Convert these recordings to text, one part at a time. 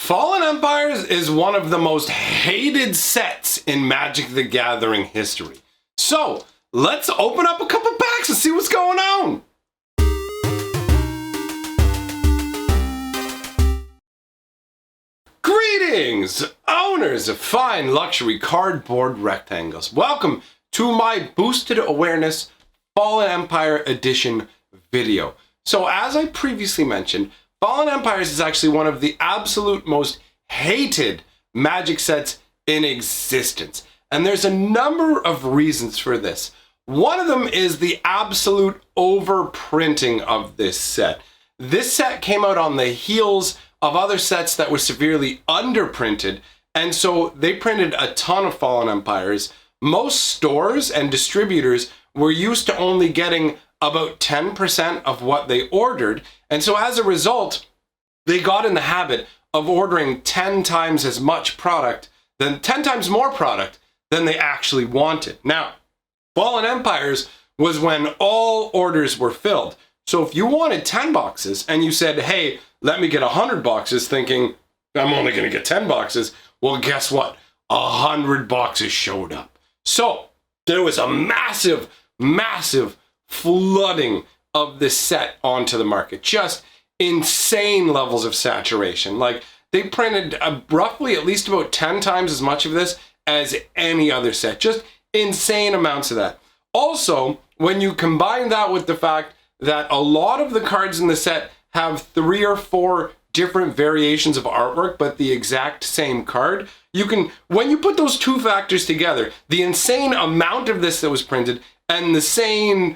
Fallen Empires is one of the most hated sets in Magic the Gathering history. So, let's open up a couple packs and see what's going on. Greetings, owners of fine luxury cardboard rectangles. Welcome to my Boosted Awareness Fallen Empire Edition video. So, as I previously mentioned, Fallen Empires is actually one of the absolute most hated Magic sets in existence. And there's a number of reasons for this. One of them is the absolute overprinting of this set. This set came out on the heels of other sets that were severely underprinted, and so they printed a ton of Fallen Empires. Most stores and distributors were used to only getting about 10% of what they ordered, and so as a result, they got in the habit of ordering 10 times as much product, 10 times more product than they actually wanted. Now, Fallen Empires was when all orders were filled. So if you wanted 10 boxes and you said, hey, let me get 100 boxes thinking I'm only going to get 10 boxes, well, guess what? 100 boxes showed up. So there was a massive flooding of this set onto the market. Just insane levels of saturation. Like, they printed roughly at least about 10 times as much of this as any other set. Just insane amounts of that. Also, when you combine that with the fact that a lot of the cards in the set have 3 or 4 different variations of artwork, but the exact same card, you can, when you put those two factors together, the insane amount of this that was printed and the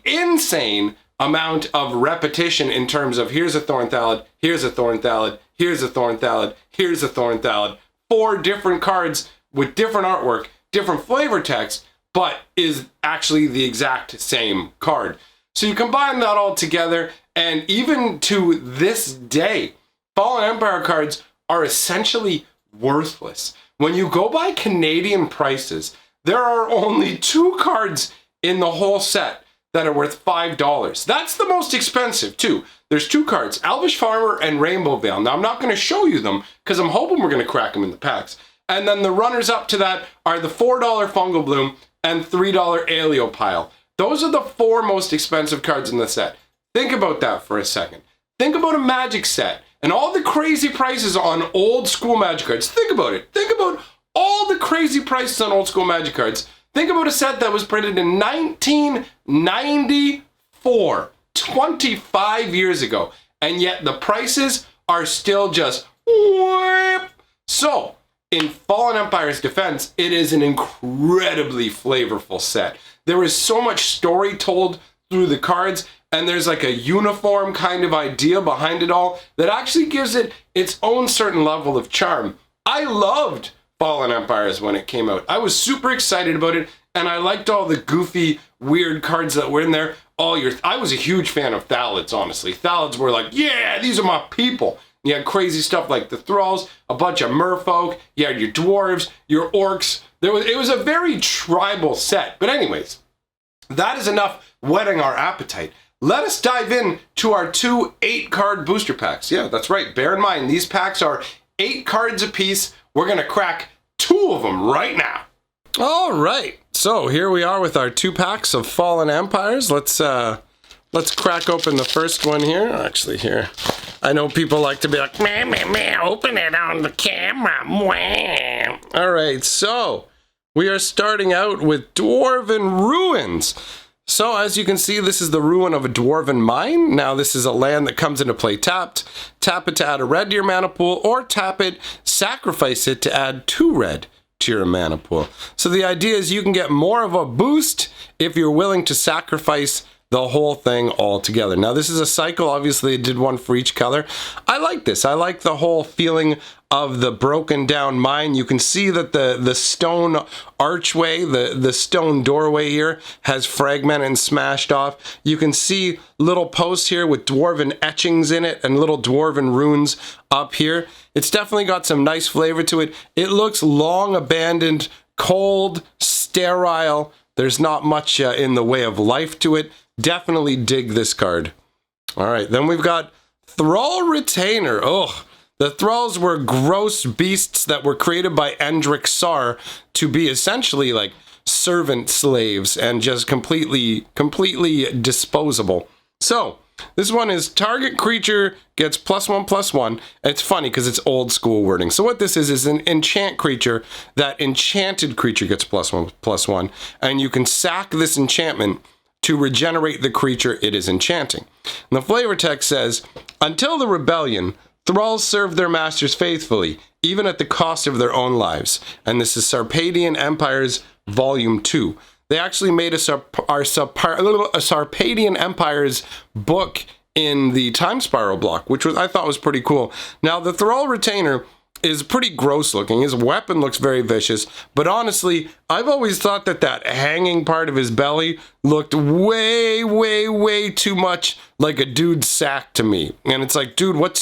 insane amount of repetition in terms of here's a Thorn Thallid, here's a Thorn Thallid, here's a Thorn Thallid, here's a Thorn Thallid, 4 different cards with different artwork, different flavor text, but is actually the exact same card. So you combine that all together, and even to this day, Fallen Empire cards are essentially worthless. When you go by Canadian prices, there are only 2 cards in the whole set that are worth $5. That's the most expensive too. There's 2 cards, Elvish Farmer and Rainbow Veil. Now I'm not going to show you them because I'm hoping we're going to crack them in the packs. And then the runners up to that are the $4 Fungal Bloom and $3 Aeolipile. Those are the 4 most expensive cards in the set. Think about that for a second. Think about a Magic set and all the crazy prices on old school Magic cards. Think about it. Think about all the crazy prices on old school Magic cards. Think about a set that was printed in 1994, 25 years ago, and yet the prices are still just whoop. So, in Fallen Empire's defense, it is an incredibly flavorful set. There is so much story told through the cards, and there's like a uniform kind of idea behind it all that actually gives it its own certain level of charm. I loved Fallen Empires when it came out. I was super excited about it, and I liked all the goofy, weird cards that were in there. I was a huge fan of Thallids, honestly. Thallids were like, yeah, these are my people. You had crazy stuff like the Thralls, a bunch of merfolk, you had your dwarves, your orcs. It was a very tribal set. But anyways, that is enough whetting our appetite. Let us dive in to our 2 8-card booster packs. Yeah, that's right. Bear in mind, these packs are 8 cards apiece. We're going to crack 2 of them right now. All right. So here we are with our 2 packs of Fallen Empires. Let's crack open the first one here. Actually, here. I know people like to be like, meh, open it on the camera. Meh. All right, so we are starting out with Dwarven Ruins. So as you can see, this is the ruin of a Dwarven mine. Now this is a land that comes into play tapped. Tap it to add a red to your mana pool, or tap it, sacrifice it to add 2 red to your mana pool. So the idea is you can get more of a boost if you're willing to sacrifice the whole thing all together. Now this is a cycle, obviously it did one for each color. I like this. I like the whole feeling of the broken down mine. You can see that the stone archway, the stone doorway here has fragmented and smashed off. You can see little posts here with dwarven etchings in it and little dwarven runes up here. It's definitely got some nice flavor to it. It looks long abandoned, cold, sterile. There's not much in the way of life to it. Definitely dig this card. All right, then we've got Thrall Retainer. Oh, the Thralls were gross beasts that were created by Endrick Sar to be essentially like servant slaves and just completely disposable. So, this one is target creature gets +1/+1. It's funny because it's old school wording. So what this is an enchant creature. That enchanted creature gets +1/+1. And you can sack this enchantment to regenerate the creature it is enchanting. And the flavor text says, until the rebellion, Thralls served their masters faithfully, even at the cost of their own lives. And this is Sarpadian Empires Volume 2. They actually made a Sarpadian Empires book in the Time Spiral block, which I thought was pretty cool. Now, the Thrall Retainer is pretty gross looking. His weapon looks very vicious, but honestly, I've always thought that hanging part of his belly looked way too much like a dude's sack to me. And it's like, dude, what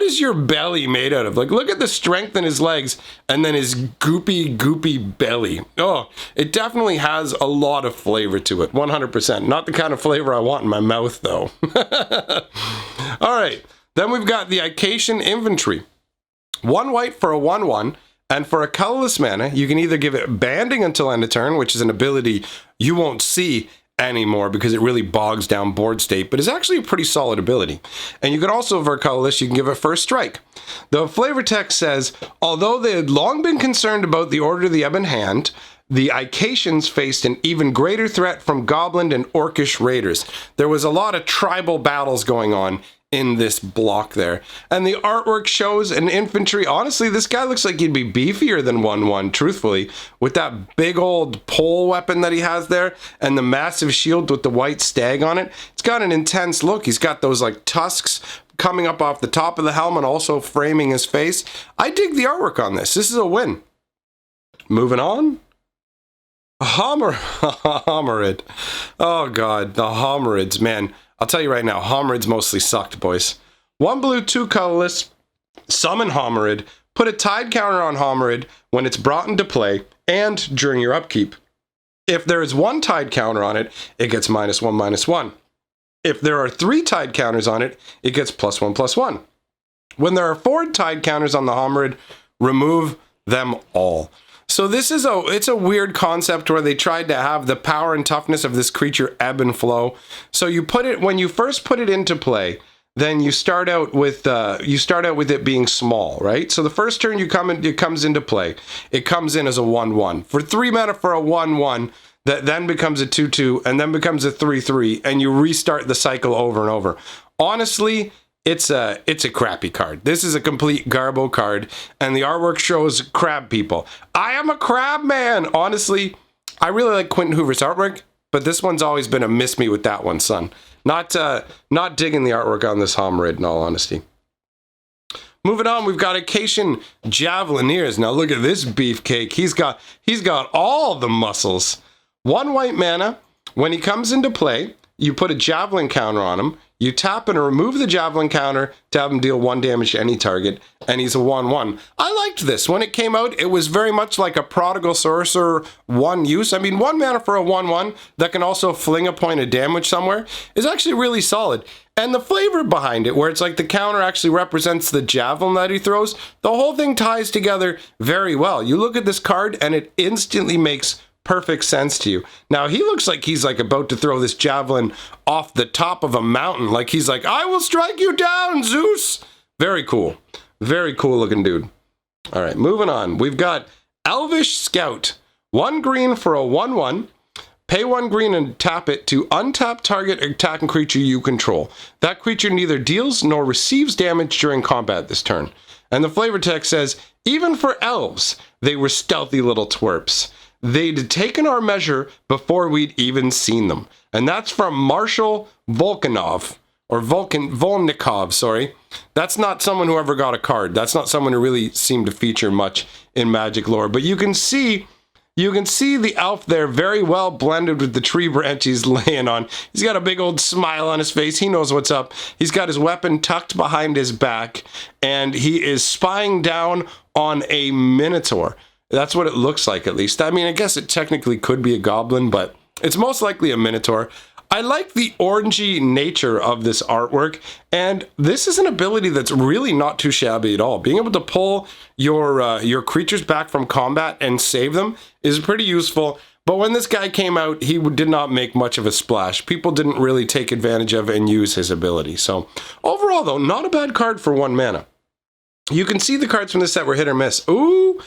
is your belly made out of? Like, look at the strength in his legs and then his goopy belly. Oh, it definitely has a lot of flavor to it, 100%. Not the kind of flavor I want in my mouth, though. All right, then we've got the Icacian Infantry. 1 white for a 1/1, and for a colorless mana, you can either give it banding until end of turn, which is an ability you won't see anymore because it really bogs down board state, but is actually a pretty solid ability. And you could also, for colorless, you can give it first strike. The flavor text says, although they had long been concerned about the Order of the Ebon Hand, the Icacians faced an even greater threat from Goblin and Orcish raiders. There was a lot of tribal battles going on in this block there. And the artwork shows an infantry. Honestly, this guy looks like he'd be beefier than 1/1, truthfully, with that big old pole weapon that he has there and the massive shield with the white stag on it. It's got an intense look. He's got those like tusks coming up off the top of the helmet, also framing his face. I dig the artwork on this. This is a win. Moving on. Homerid. Oh god, the Homerids, man. I'll tell you right now, Homerids mostly sucked, boys. 1 blue, 2 colorless, summon Homerid, put a tide counter on Homerid when it's brought into play and during your upkeep. If there is 1 tide counter on it, it gets -1/-1. If there are 3 tide counters on it, it gets +1/+1. When there are 4 tide counters on the Homerid, remove them all. So this is it's a weird concept where they tried to have the power and toughness of this creature ebb and flow. So you put it, when you first put it into play, then you start out with it being small, right? So the first turn it comes into play. It comes in as a 1/1 for 3 mana for a 1/1 that then becomes a 2/2 and then becomes a 3/3, and you restart the cycle over and over. Honestly, it's a crappy card. This is a complete garbo card, and the artwork shows crab people. I am a crab man! Honestly, I really like Quentin Hoover's artwork, but this one's always been a miss me with that one, son. Not digging the artwork on this Homerid, in all honesty. Moving on, we've got Icacian Javelineers. Now look at this beefcake. He's got all the muscles. 1 white mana. When he comes into play, you put a javelin counter on him. You tap and remove the javelin counter to have him deal 1 damage to any target, and he's a 1/1. I liked this. When it came out, it was very much like a Prodigal Sorcerer 1 use. I mean, 1 mana for a 1/1 that can also fling a point of damage somewhere is actually really solid. And the flavor behind it, where it's like the counter actually represents the javelin that he throws, the whole thing ties together very well. You look at this card, and it instantly makes perfect sense to you. Now, he looks like he's like about to throw this javelin off the top of a mountain. Like he's like, I will strike you down, Zeus. Very cool. Very cool looking dude. All right, moving on. We've got Elvish Scout. 1 green for a 1/1. Pay 1 green and tap it to untap target attacking creature you control. That creature neither deals nor receives damage during combat this turn. And the flavor text says, even for elves, they were stealthy little twerps. They'd taken our measure before we'd even seen them. And that's from Marshall Volnikov, sorry. That's not someone who ever got a card. That's not someone who really seemed to feature much in Magic lore. But you can see the elf there very well blended with the tree branch he's laying on. He's got a big old smile on his face. He knows what's up. He's got his weapon tucked behind his back, and he is spying down on a minotaur. That's what it looks like, at least. I mean, I guess it technically could be a goblin, but it's most likely a minotaur. I like the orangey nature of this artwork, and this is an ability that's really not too shabby at all. Being able to pull your creatures back from combat and save them is pretty useful. But when this guy came out, he did not make much of a splash. People didn't really take advantage of and use his ability. So overall, though, not a bad card for 1 mana. You can see the cards from this set were hit or miss. Ooh,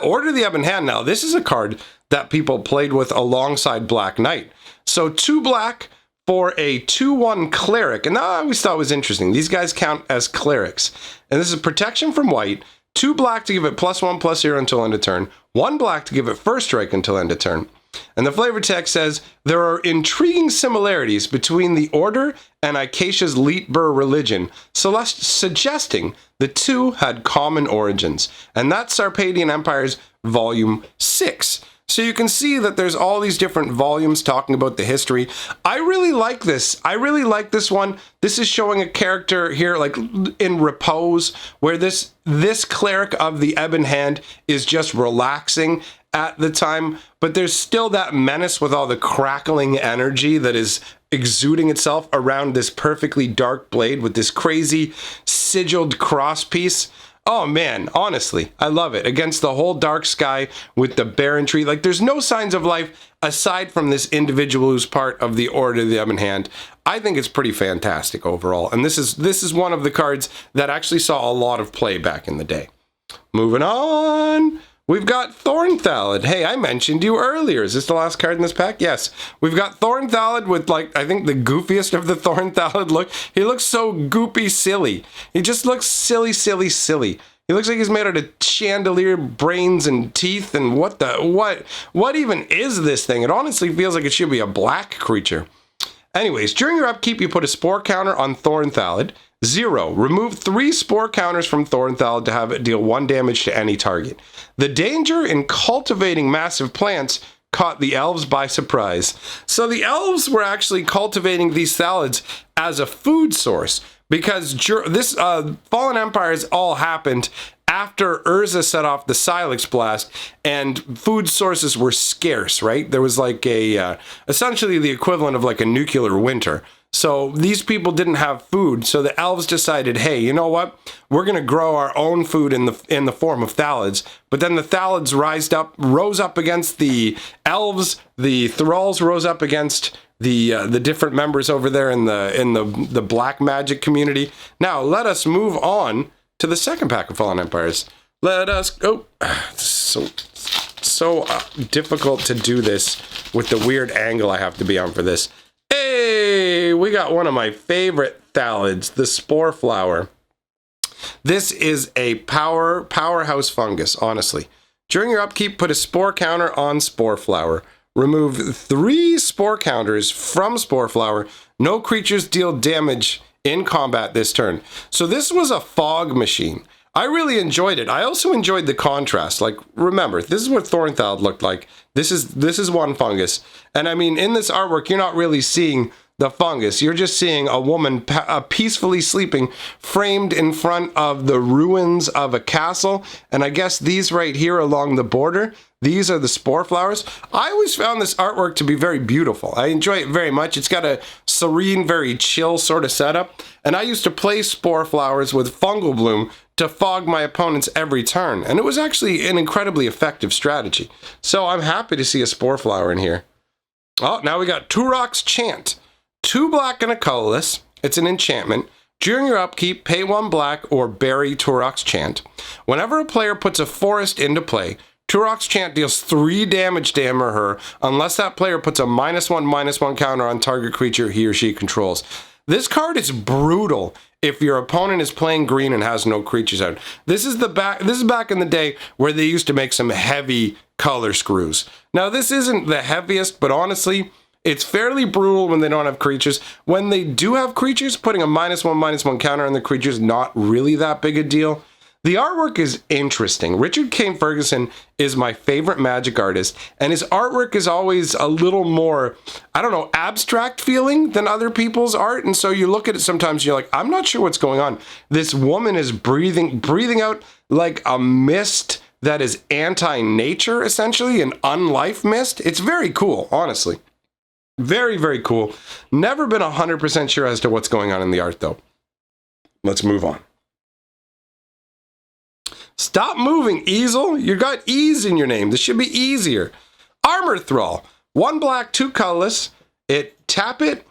Order the Ebon Hand. Now, this is a card that people played with alongside Black Knight. So 2 black for a 2/1 cleric. And that I always thought was interesting. These guys count as clerics. And this is protection from white. 2 black to give it +1/+0 until end of turn. 1 black to give it first strike until end of turn. And the flavor text says, there are intriguing similarities between the Order and Acacia's Leetbur religion, suggesting the two had common origins. And that's Sarpadian Empires Volume 6. So you can see that there's all these different volumes talking about the history. I really like this. I really like this one. This is showing a character here like in repose, where this cleric of the Ebon Hand is just relaxing at the time, but there's still that menace with all the crackling energy that is exuding itself around this perfectly dark blade with this crazy sigiled crosspiece. Oh man, honestly, I love it. Against the whole dark sky with the barren tree. Like, there's no signs of life aside from this individual who's part of the Order of the Ebon Hand. I think it's pretty fantastic overall. And this is one of the cards that actually saw a lot of play back in the day. Moving on. We've got Thornthalid. Hey, I mentioned you earlier. Is this the last card in this pack? Yes. We've got Thornthalid with, like, I think the goofiest of the Thornthalid look. He looks so goopy silly. He just looks silly, silly, silly. He looks like he's made out of chandelier brains and teeth and what even is this thing? It honestly feels like it should be a black creature. Anyways, during your upkeep, you put a spore counter on Thornthalid. 0. Remove 3 spore counters from Thornthalid to have it deal 1 damage to any target. The danger in cultivating massive plants caught the elves by surprise. So the elves were actually cultivating these thalids as a food source, because this Fallen Empires all happened after Urza set off the Silex Blast, and food sources were scarce, right? There was like essentially the equivalent of like a nuclear winter. So these people didn't have food, so the elves decided, hey, you know what? We're going to grow our own food in the form of thalids. But then the thalids rose up against the elves, the thralls rose up against the different members over there in the black magic community. Now, let us move on to the second pack of Fallen Empires. Let us go. So difficult to do this with the weird angle I have to be on for this. Hey, we got one of my favorite thalids, the Spore Flower. This is a powerhouse fungus, honestly. During your upkeep, put a spore counter on Spore Flower. Remove 3 spore counters from Spore Flower. No creatures deal damage in combat this turn. So this was a fog machine. I really enjoyed it. I also enjoyed the contrast. Like, remember, this is what Thornthalid looked like. This is one fungus. And I mean, in this artwork, you're not really seeing the fungus. You're just seeing a woman peacefully sleeping, framed in front of the ruins of a castle. And I guess these right here along the border, these are the spore flowers. I always found this artwork to be very beautiful. I enjoy it very much. It's got a serene, very chill sort of setup. And I used to play spore flowers with fungal bloom to fog my opponents every turn. And it was actually an incredibly effective strategy. So I'm happy to see a spore flower in here. Oh, now we got Turok's Chant. 2 black and a colorless. It's an enchantment. During your upkeep, pay 1 black or bury Turok's Chant. Whenever a player puts a forest into play, Turok's Chant deals 3 damage to him or her unless that player puts a -1/-1 counter on target creature he or she controls. This card is brutal if your opponent is playing green and has no creatures out. This is back in the day where they used to make some heavy color screws. Now, this isn't the heaviest, but honestly, it's fairly brutal when they don't have creatures. When they do have creatures, putting a -1/-1 counter on the creature is not really that big a deal. The artwork is interesting. Richard Kane Ferguson is my favorite magic artist, and his artwork is always a little more, I don't know, abstract feeling than other people's art. And so you look at it sometimes, you're like, I'm not sure what's going on. This woman is breathing out like a mist that is anti-nature, essentially, an unlife mist. It's very cool, honestly. Very, very cool. Never been 100% sure as to what's going on in the art, though. Let's move on. Stop moving, Easel. You got ease in your name. This should be easier. Armor Thrall. 1 black, 2 colorless. Tap it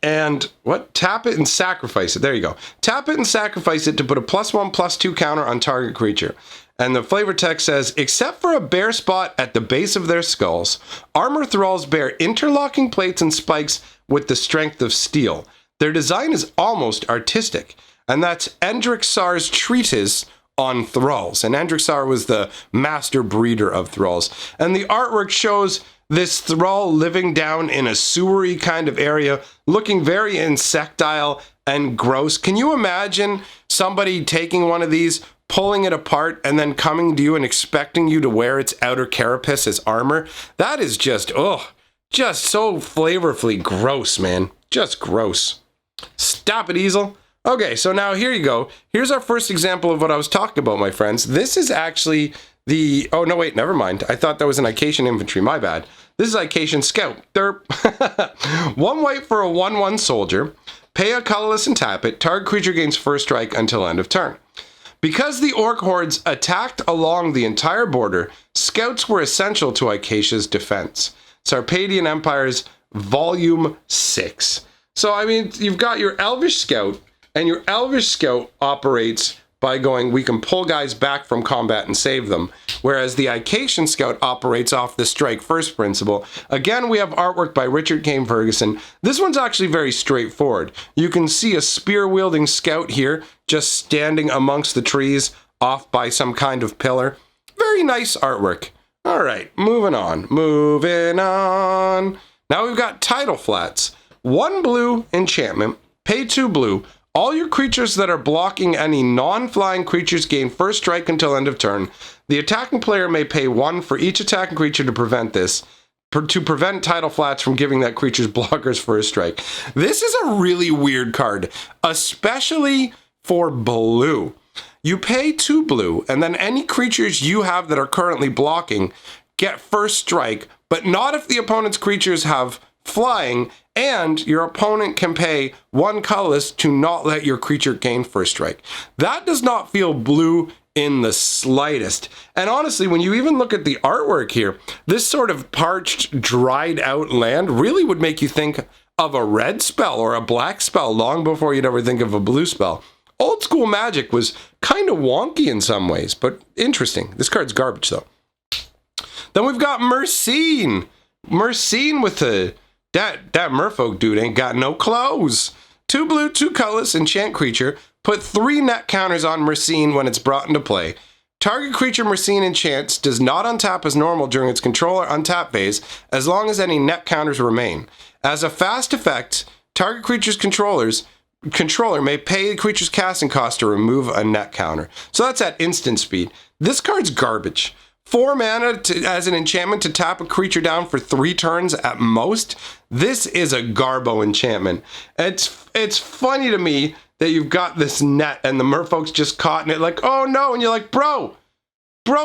and tap it and sacrifice it. There you go. Tap it and sacrifice it to put a +1/+2 counter on target creature. And the flavor text says, except for a bare spot at the base of their skulls, Armor Thralls bear interlocking plates and spikes with the strength of steel. Their design is almost artistic. And that's Endrixar's treatise on Thralls. And Endrixar was the master breeder of Thralls. And the artwork shows this Thrall living down in a sewery kind of area, looking very insectile and gross. Can you imagine somebody taking one of these, pulling it apart, and then coming to you and expecting you to wear its outer carapace as armor? That is just so flavorfully gross, man. Just gross. Stop it, Easel. Okay, so now here you go. Here's our first example of what I was talking about, my friends. This is actually the... Oh, no, wait, never mind. I thought that was an Icatian infantry. My bad. This is Icatian scout. Derp. 1 white for a 1/1 soldier. Pay a colorless and tap it. Target creature gains first strike until end of turn. Because the orc hordes attacked along the entire border, scouts were essential to Icatia's defense. Sarpadian Empires, Volume 6. So, I mean, you've got your Elvish Scout, and your Elvish Scout operates by going, we can pull guys back from combat and save them. Whereas the Icatian Scout operates off the strike first principle. Again, we have artwork by Richard Kane Ferguson. This one's actually very straightforward. You can see a spear-wielding scout here, just standing amongst the trees, off by some kind of pillar. Very nice artwork. All right, moving on. Moving on. Now we've got title flats. 1 blue enchantment, pay 2 blue. All your creatures that are blocking any non-flying creatures gain first strike until end of turn. The attacking player may pay 1 for each attacking creature to prevent this. To prevent title flats from giving that creature's blockers first strike. This is a really weird card, especially for blue. You pay 2 blue, and then any creatures you have that are currently blocking get first strike, but not if the opponent's creatures have flying, and your opponent can pay 1 colorless to not let your creature gain first strike. That does not feel blue in the slightest. And honestly, when you even look at the artwork here, this sort of parched, dried out land really would make you think of a red spell or a black spell long before you'd ever think of a blue spell. Old school Magic was kind of wonky in some ways, but interesting. This card's garbage though. Then we've got Mercene. Mercene with the... That merfolk dude ain't got no clothes. 2 blue, 2 colorless, enchant creature. Put 3 net counters on Mercene when it's brought into play. Target creature Mercene enchants does not untap as normal during its controller untap phase, as long as any net counters remain. As a fast effect, target creature's controller may pay the creature's casting cost to remove a net counter. So that's at instant speed. This card's garbage. 4 mana as an enchantment to tap a creature down for 3 turns at most. This is a garbo enchantment. It's funny to me that you've got this net and the merfolk's just caught in it like, oh no, and you're like, bro,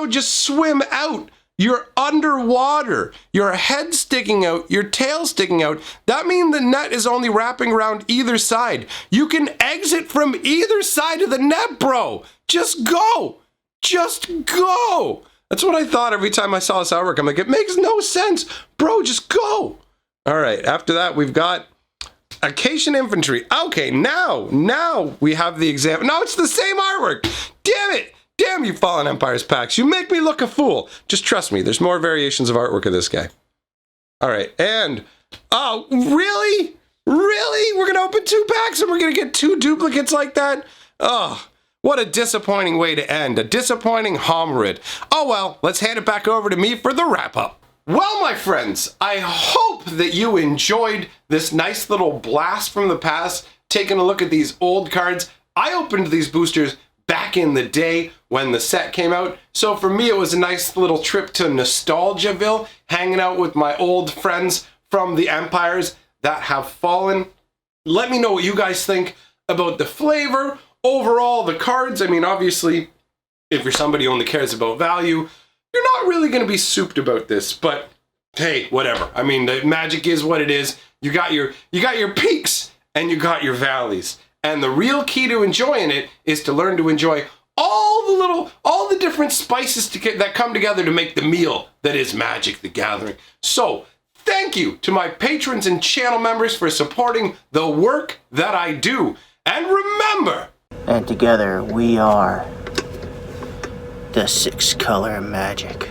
just swim out. You're underwater. Your head sticking out, your tail sticking out. That means the net is only wrapping around either side. You can exit from either side of the net, bro. Just go. Just go. That's what I thought every time I saw this artwork. I'm like, it makes no sense. Bro, just go. All right, after that, we've got Icatian Infantry. Okay, now we have the example. No, it's the same artwork. Damn it. Damn you, Fallen Empires packs. You make me look a fool. Just trust me, there's more variations of artwork of this guy. All right, and... Oh, really? Really? We're going to open 2 packs and we're going to get 2 duplicates like that? Oh... What a disappointing way to end. A disappointing homrid. Oh well, let's hand it back over to me for the wrap-up. Well, my friends, I hope that you enjoyed this nice little blast from the past, taking a look at these old cards. I opened these boosters back in the day when the set came out, so for me it was a nice little trip to Nostalgiaville, hanging out with my old friends from the empires that have fallen. Let me know what you guys think about the flavor, overall, the cards. I mean, obviously, if you're somebody who only cares about value, you're not really going to be souped about this, but hey, whatever. I mean, the magic is what it is. You got your peaks and you got your valleys. And the real key to enjoying it is to learn to enjoy all the different spices that come together to make the meal that is Magic the Gathering. So, thank you to my patrons and channel members for supporting the work that I do. And remember, and together we are the 6 color magic.